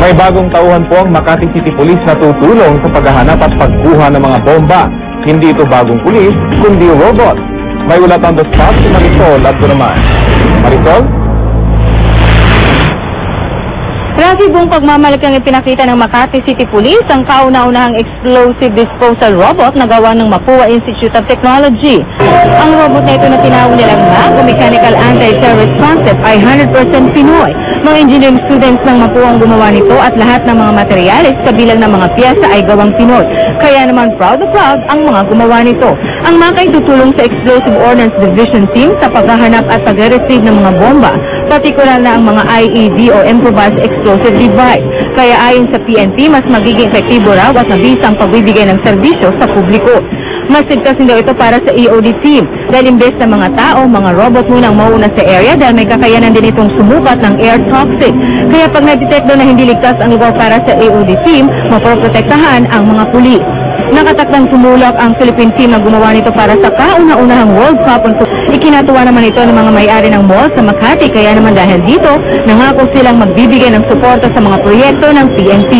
May bagong tauhan po ang Makati City Police na tutulong sa paghahanap at pagkuha ng mga bomba. Hindi ito bagong pulis, kundi robot. May ulat on the spot si Marisol Abduraman. Marisol? Rafi, buong pagmamalaki ang ipinakita ng Makati City Police ang kauna-unahang explosive disposal robot na gawa ng Mapua Institute of Technology. Ang robot na ito na tinawag nilang MAG o Mechanical Anti-Terrorist Concept ay 100% Pinoy. Mga engineering students ng Mapua ang gumawa nito at lahat ng mga materyales kabilang ng mga piyesa ay gawang Pinoy. Kaya naman proud na proud ang mga gumawa nito. Ang MAG ay tutulong sa Explosive Ordnance Division Team sa paghahanap at pag-retrieve ng mga bomba, partikular na ang mga IED o Improvised Explosive Device. Kaya ayon sa PNP, mas magiging epektibo raw at mabisa ang pagbibigay ng serbisyo sa publiko. Mas sigtasin daw ito para sa EOD team dahil imbes na mga tao, mga robot muna ang mauna sa area dahil may kakayanan din itong sumukat ng air toxic. Kaya pag na-detect daw na hindi ligtas ang lugar para sa EOD team, mapoprotektahan ang mga pulis. Nakatakdang sumulak ang Philippine team na gumawa nito para sa kauna-unahang World Cup. Ikinatuwa naman ito ng mga may-ari ng mall sa Makati, kaya naman dahil dito, nangako silang magbibigay ng suporta sa mga proyekto ng PNP.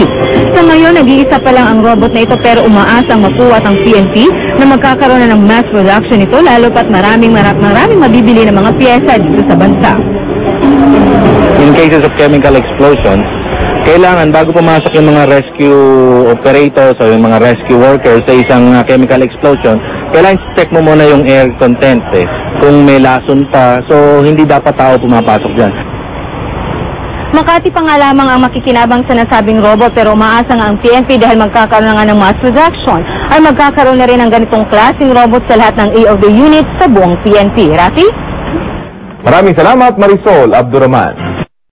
Sa ngayon, nag-iisa pa lang ang robot na ito pero umaasang makuha ang PNP na magkakaroon na ng mass production nito lalo pat maraming mabibili ng mga piyesa dito sa bansa. In cases of chemical explosions, kailangan bago pumasok yung mga rescue operators o yung mga rescue workers sa isang chemical explosion, kailangan check mo muna yung air content kung may lason pa, so hindi dapat tao pumapasok dyan. Makati pa nga lamang ang makikinabang sa nasabing robot pero umaasa nga ang PNP dahil magkakaroon na nga ng mass production ay magkakaroon na rin ng ganitong klaseng robot sa lahat ng EOD units sa buong PNP. Rafi? Maraming salamat, Marisol Abduraman.